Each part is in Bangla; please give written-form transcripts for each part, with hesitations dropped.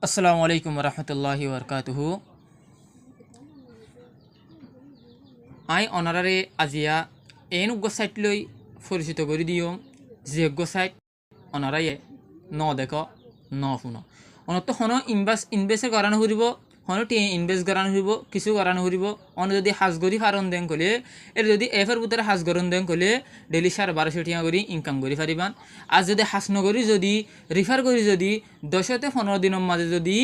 আসসালামু আলাইকুম রহমতুল্লাহি বরকাতুহু। আই অনারারে আজিয়া এন সাইট লই পরিচিত করে দিও যে সাইট অনারাই ন দেখ ন শুনো অনত হন ইনভেস্ট করানো ফুরিব হন টিয়ে ইনভেস্ট করানো ফুরিব কিছু করানো ফুরিব অন যদি হাজগরি ফারণ দেন কলে এর যদি এফের ভিতরে হাজ গরণ দেন কলে ডেলি 1250 টাকা করে ইনকাম করি পারিবান। আর যদি হাজ নগরি যদি রিফার করি যদি 10 থেকে 15 দিনের মাঝে যদি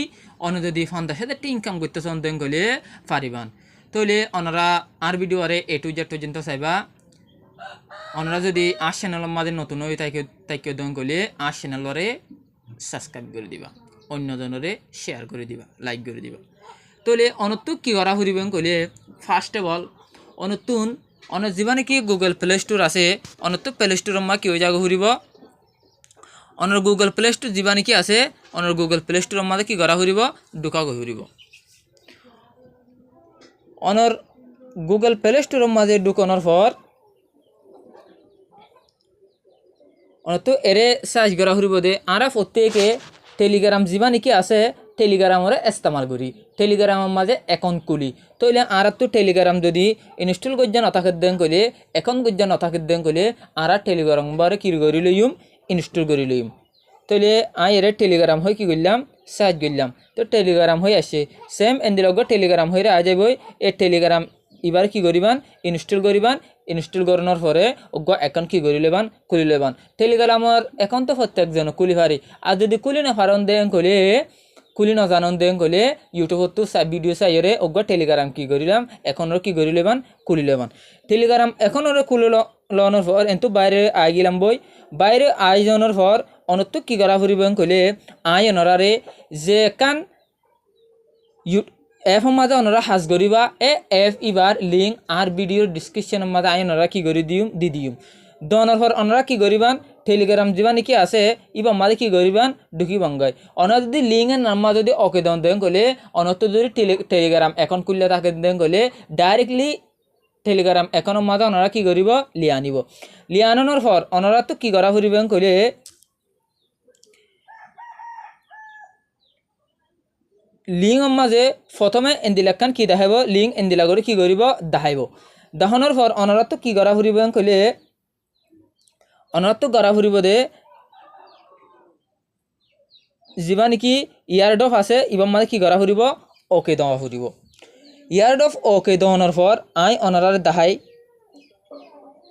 অন যদি 50,000 টাকা ইনকাম করতে চান দেন কলে পারিবান। তাহলে ওনারা আর ভিডিও আরে A to Z পর্যন্ত চাইবা। ওনারা যদি আর চ্যানেলের মাঝে নতুন হয়ে তাইকে দন করলে আর চ্যানেলরে সাবস্ক্রাইব করে দিবা, অন্যজনরে শেয়ার করে দিবা, লাইক করে দিবা। তাহলে অনতুক কী করা ফুরিবেন কলে ফার্স্ট অফ অল অনতুন অনেক জীবনে কি গুগল প্লে স্টোর আছে অনতুক প্লে স্টোরের মা কি হয়ে যাগো ফুরিব অনর গুগল প্লে স্টোর জীবনে কি আছে অনর গুগল প্লে স্টোরের মাঝে কি করা ফুরিব ঢুকা গো ফুরিব। অনর গুগল প্লে স্টোরের মাঝে ঢুকানোর পর তো এরে সার্চ করা ফুরিব দে আরা প্রত্যেকে টেলিগ্রাম জীবনে কি আছে টেলিগ্রামরে ইস্তেমাল করি টেলিগ্রামের মাঝে অ্যাকাউন্ট খুলি। তাইলে আর তো টেলিগ্রাম যদি ইনস্টল করতে নথাকে দেন কইলে অ্যাকাউন্ট করতে নথাকে দেন কইলে আর টেলিগ্রাম বারে কি করি লইম ইনস্টল করি লইম। তাইলে আই এর টেলিগ্রাম হয়ে কি করলাম সার্চ করলাম তো টেলিগ্রাম হয়ে আসে সেম এন্দিলগ টেলিগ্রাম হয়ে আ যাইব। এই টেলিগ্রাম এবার কি করিবান ইনস্টল করিবান। ইনস্টল করানোর পরে অ্যাকাউন্ট কি করি লেবান খুলি লেবান। টেলিগ্রামের অ্যাকাউন্ট তো প্রত্যেকজন খুলি পারি। আর যদি খুলি না পারেন দেন কলে খুলি না জানন দেন কলে ইউটিউবত তো ভিডিও চাইরে টেলিগ্রাম কি করিলাম এখনও কি করি লেবান খুলি লেবান। টেলিগ্রাম এখনও খুলে লওয়ানোর পর কিন্তু বাইরে আই গেলাম বই বাইরে আই যাওয়ানোর পর অনত কি করা ফুরিবেন কলে আই অনরারে যে কান এফর মাঝে ওনারা হাজ করিবা এফ ইবার লিঙ্ক আর ভিডিওর ডিসক্রিপশনের মাঝে আই ওনারা কি করে দিম দি দিম দনের পর ওনারা কি করিবান টেলিগ্রাম জীবানি কি আছে ইবার মাঝে কি করিবান ঢুকি বাঙ্গাই ওনার যদি লিঙ্কের নাম্বার যদি ওকে দন দেন গলে অনত যদি টেলিগ্রাম অ্যাকাউন্ট খুললে তাকে দেন গলে ডাইরেক্টলি টেলিগ্রাম অ্যাকাউন্টের মাঝে ওনারা কি করিব লিয়ে আনিব। লিয়ে আনানোর পর ওনারা তো কি করা ফুরিবেন কলে লিঙ্কর মাঝে প্রথমে এন্দিলাকান কি দেখাইব লিঙ্ক এন্দিলা করে কি করিব দেখাইব। দেখানোর পর অনারত কি করা ফুরিব কইলে অনারত করা ফুরিব দে যিবা নেকি ইয়ার্ড অফ আছে ইবার মাঝে কি করা ফুরিব ওকে দেওয়া ফুরিব। ইয়ার্ড অফ ওকে দেওয়ানোর পর আই অনারার দেখাই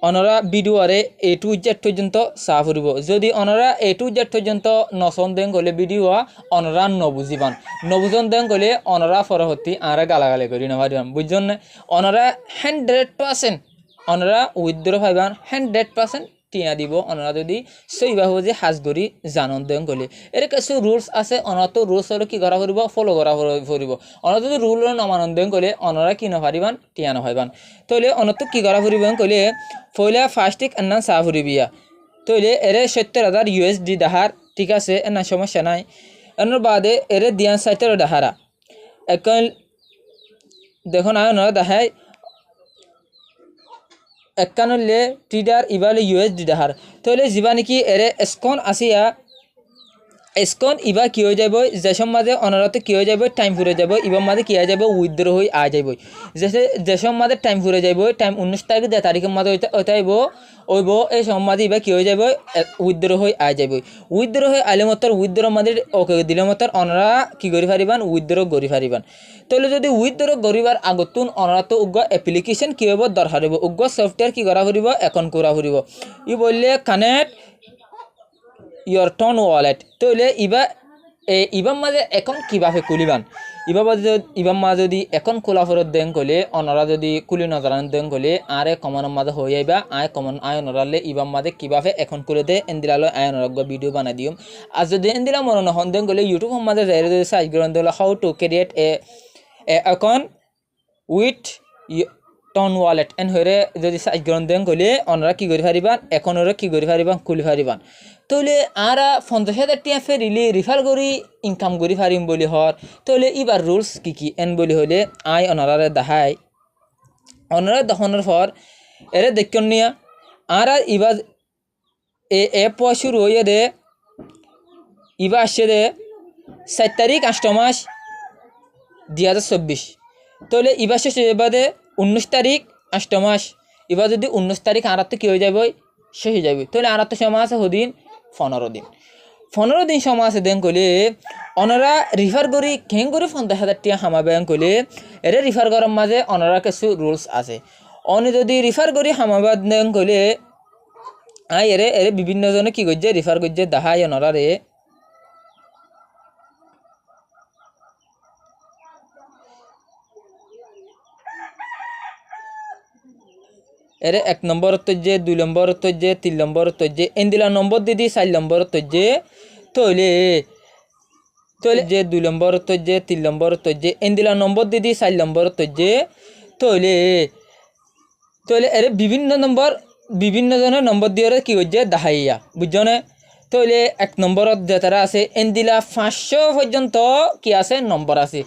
অনরা ভিডিও আরে A to Z পর্যন্ত চা ফুরিব। যদি অনরা A to Z পর্যন্ত নচন দেন গলে ভিডিও অনরা নবুঝিবান নবুজন দেন গলে অনরা পরবর্তী আরে গালাগালি করি নভারিবান বুঝছেন না। অনরা 100% অনরা উইথড্র পাইবান 100% টিয়া দিব অনরা যদি সেইভাবে যে হাজ করি জানন দেন গলে এর কিছু রুলস আছে অনরা তো রুলস হলে কি করা ফুরিব ফলো করা ফুরিব। অনরা যদি রুল নমানন দেন গলে অনরা কি নভারিবান টিয়া নভাইবান। তাইলে অনত কি করা ফুরিবেন কইলে পয়লা ফার্স্টিক এন্না চা ফুরিবিয়া তৈলে এরে 70,000 USD দেখার ঠিক আছে এনা সমস্যা নাই। এর বাদে এরে দিয়ান সাইটের দেখারা এখন দেখুন আয় না দেখায় একানলে ট্রিডার ইবালে USD দেখার তৈলে যিবা নাকি এরে স্কন আসিয়া স্কন ইবা কি হয়ে যাব যেসব মাঝে অনারতে কি হয়ে যাব টাইম ফুরে যাব ইবার মাঝে কি হয়ে যাব উইথড্র হয়ে আ যাব যেসব মাঝে টাইম ফুরে যাব টাইম 19 তারিখ 2 তারিখের মাঝে ওইটাইব ওইব এই সব মাঝে ইবা কি হয়ে যাব উইথড্র হয়ে আ যাব। উইথড্র হয়ে আইলে মতর উইথড্র মাঝে ওকে দিলে মতর অনারা কি করি পারিবান উইথড্র করি পারিবান। তাহলে যদি উইথড্র করিবার আগতুন অনারা তো উগ্র অ্যাপ্লিকেশন কি হইব দরকার হইব উগ্র সফটওয়্যার কি করা ফুরিব এখন করা ফুরিব ই বললে কানেক্ট ইয়র টন ওয়ালেট। তাহলে ইবার মাঝে এখন কীভাবে খুলিবান ইবার মাঝে যদি এখন খোলা ফেরত দেন কলে অনরা যদি খুলি নজরান দেন কলে আরে কমনের মাঝে হয়ে যাইবা আয় কমন আয় নরালে ইবার মাঝে কীভাবে এখন খুলে দে এন্দিলালো আয় নরক ভিডিও বানাই দিম। আর যদি এন্দিলা মনে নহন দেন কলে ইউটিউবের মাঝে যাই যদি সার্চ করেন দিলে how to create a account with Ton wallet এন হয়ে যদি সার্চ করেন দেন কলে অনরা কি করি পারিবান এখনরে কি করি পারিবান খুলি পারিবান। তাহলে আরা 50,000 টাকা ফেরিলে রিফার করি ইনকাম করি পারিম বলি হর। তাহলে এবার রুলস কি কি এন বলি হলে আই অনারারে দেখাই অনারা দেখানোর পর এরে দেখুন নিয়া আরা এবার এ অ্যাপ শুরু হয়ে দে ইবা আসছে দে 7 তারিখ 8 মাস 2024 তাহলে এবার শেষ হয়ে যাবে 19 তারিখ 8 মাস এবার যদি 19 তারিখ আর তো কি হয়ে যাবে শেষ হয়ে যাবে তাহলে আর তো সময় আছে হদিন 15 দিন 15 দিন সময় আছে দেন কইলে অনারা রিফার করি কেন করে 50,000 টাকা হামাবেন কইলে এরে রিফার করার মাঝে অনারা কিছু রুলস আছে অনে যদি রিফার করি হামাবাদ দেন কইলে এরে বিভিন্ন জনে কি করছে রিফার করছে দাহাই অনারা রে এরে 1 নম্বর তজ্জে 2 নম্বর তজ্জে 3 নম্বর তজ্জে এন্দিলা নম্বর দিদি 4 নম্বর তজ্জে তইলে যে 2 নম্বর তজ্জে 3 নম্বর তজ্জে এন্দিলা নম্বর দিদি 4 নম্বর তজ্জে তইলে এরে বিভিন্ন জনের নম্বর দিয়ে কি করছে দাহাইয়া বুঝছনে তইলে 1 নম্বরত যেতারা আছে এন্দিলা 500 পর্যন্ত কি আছে নম্বর আছে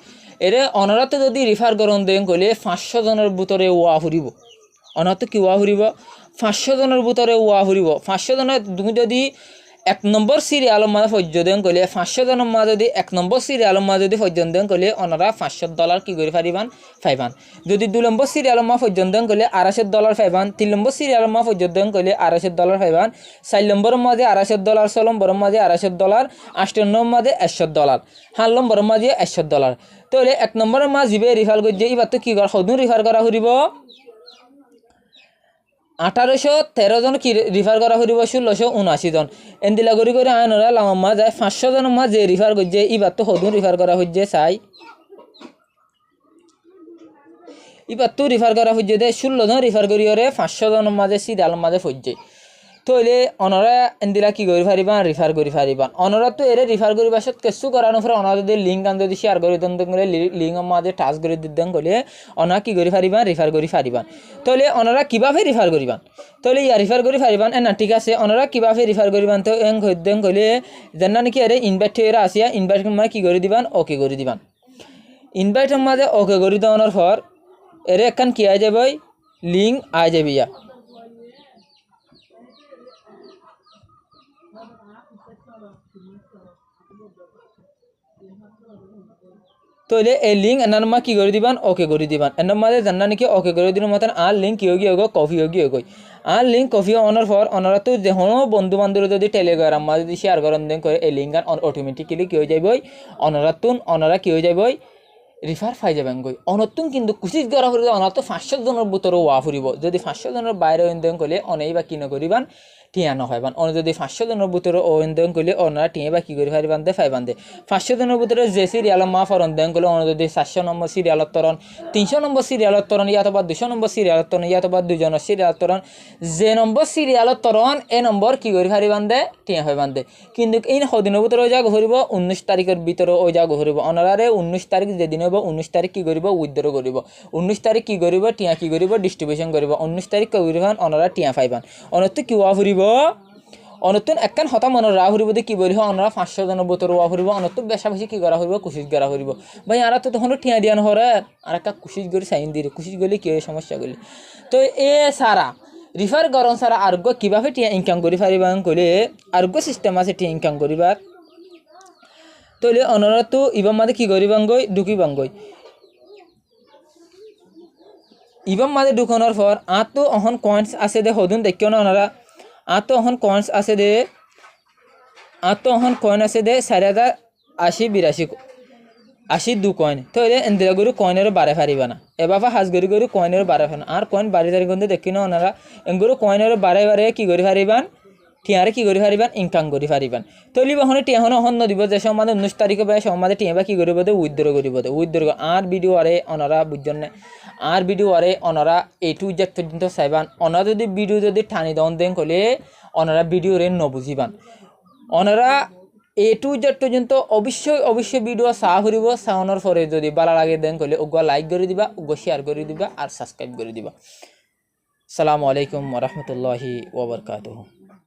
এরে অনরাতে যদি রিফার করন দেন কইলে 500 জনের ভিতরে ওয়া ফুরিব অনাত কি ওয়া ফুরিব 500 জনের ভিতরে ওয়া ফুরিব 500 জনের তুমি যদি 1 নম্বর সিরিয়াল মাঝে পর্যন্ত কইলে 500 জনের মাঝে যদি 1 নম্বর সিরিয়াল মাঝে যদি পর্যন্ত কইলে অনারা $500 কি করে পারিবান পাইবান যদি 2 নম্বর সিরিয়াল মাঝে পর্যন্ত কইলে $250 পাইবান 3 নম্বর সিরিয়াল মাঝে পর্যন্ত কইলে $250 পাইবান 4 নম্বর মাঝে $250 6 নম্বর মাঝে $250 8 নম্বর মাঝে $100 7 নম্বর মাঝে $100 তাহলে 1 নম্বরের মাঝে জিবে রিফার করছে এবার তো কি কর সদুন রিফার করা হইব 1813 জন কি রিফার করা হইব 1679 জন এন্দিলা করি করে আয়নরা লামাম্মা যায় 500 জনের মাঝে রিফার করছে এবার তো সদুন রিফার করা হইছে চাই এবার তো রিফার করা হইছে দে 16 জন রিফার করি ওরে 500 জনের মাঝে সিরিয়াল মাঝে পড়ছে তইলে অনরা এন্দিলা কি করি পারিবা রিফার করি পারিবা অনরা তো এরে রিফার করি বাসত কিছু করানো পরে অনরা যদি লিংক আন যদি শেয়ার করে দেন করে লিংক মাঝে টাচ করে দিদেন কইলে অনা কি করি পারিবা রিফার করি পারিবা তইলে অনরা কিভাবে রিফার করিবা তইলে ইয়া রিফার করি পারিবা না ঠিক আছে অনরা কিভাবে রিফার করিবা তো এং কইদেন কইলে জানা নাকি এরে ইনভাইট এরা আসিয়া ইনভাইট মাঝে কি করে দিবান ওকে করে দিবান ইনভাইটের মাঝে ওকে করে দেওয়ানোর পর এরে একখান কি আই যাবে লিংক আই যাবিয়া তইলে এই লিঙ্ক এনার মা কি করে দিবান ওকে করে দিবান এনার মাঝে জানা নাকি ওকে করে দিন মতন আর লিঙ্ক কি হোগি হোগো কপি হোগি হোগই আর লিঙ্ক কপি অনার পর অনারা তো যেন বন্ধু বান্ধব যদি টেলিগ্রাম মা যদি শেয়ার করেন দেন করে এই লিঙ্ক অটোমেটিক্যালি কি হয়ে যাবই অনারা কি হয়ে যাবই রিফার পাই যাবেন গই অনতুন কিন্তু কুচিত করা ফুরিব অনার তো 500 জনের ভিতরে ওয়া ফুরিব যদি 500 জনের বাইরে ইনদেন করলে অনেই বা কি নকরিবান টিয়া নহয়বান অন যদি 500 জনের ভিতরে ও ইনদেন করলে অনারা টিয়া বা কি করে পারিবান দে পাইবান দে 500 জনের ভিতরে যে সিরিয়াল মা ফরন দেন করলে অন যদি 400 নম্বর সিরিয়ালত তরন 300 নম্বর সিরিয়ালত তরন ইয়া তো বা 200 নম্বর সিরিয়ালত তরন ইয়া তো বা 2 জনের সিরিয়ালত তরন যে নম্বর সিরিয়ালত তরন এ নম্বর কি করে পারিবান দে টিয়া হইবান দে কিন্তু এই হদিনের ভিতরে ওই জায়গা ঘুরিব 19 তারিখের ভিতরে ওই জায়গা ঘুরিব অনারারে 19 তারিখ যেদিন হইব 19 তারিখ কি করিব উইথড্র করিব 19 তারিখ কি করিব টিয়া কি করিব ডিস্ট্রিবিউশন করিব 19 তারিখ করিবান অনারা টিয়া পাইবান অনত কি ওয়া ফুরিব অনতুন একখান হতা মনের রা ফুরিব কি বলি অনারা 500 জনের ভিতরে ওয়া ফুরিব অনত বেশা বেশি কি করা হইব কুশিস করা হইব ভাই আর তো তখন টিয়া দিয়া নহরে আর একটা কুশিস করে সাইন দিয়ে কুশিস গলি কি সমস্যা গলি তো এ সারা রিফার গরম সারা আরোগ্য কিভাবে টিয়া ইনকাম করি পারিবা কইলে আরোগ্য সিস্টেম আছে টিয়া ইনকাম করিবার তইলে অনারা তো ইবাম মাঝে কি করিবাঙ্গই ঢুকিবাঙ্গই ইবাম মাঝে ঢুকানোর পর তো অহন কয়েন্স আছে দে হদুন দেখিও না ওনারা তো অহন কয়েন্স আছে দে তো অহন কয়েন আছে দে 4082 কয়েন তো এন্দিরা গরু কয়েনের বারে ফারিবা না এবাবা হাজ গরু কয়েনের বারে ফান আর কয়েন বাড়ি তারি গন্ধে দেখি না ওনারা এঙ্গুরু কয়েনের বারে বারে কি করি ফারিবান টিয়ারে কি করি ফারিবান ইনকাম করি ফারিবান তৈলি বাহনে টিয়াহনে অহন নদিব যে সমাজে 19 তারিখে বা সমাজে টিয়া কি করিব দে উইথড্র করিব দে উইথড্র আর ভিডিও আরে ওনারা বুঝছেন না আর ভিডিও আরে ওনারা A to Z পর্যন্ত চাইবান ওনারা যদি ভিডিও যদি টানি দন দেন কলে ওনারা ভিডিও রে নবুঝিবান ওনারা A to Z পর্যন্ত অবশ্যই ভিডিও চাহ করিব চাওয়ানোর পরে যদি ভালো লাগে দেন কলে ওগুলো লাইক করে দিবা ওগুলো শেয়ার করে দিবা আর সাবস্ক্রাইব করে দিবা আসসালামু আলাইকুম ওয়া রাহমাতুল্লাহি ওয়া বারাকাতুহু।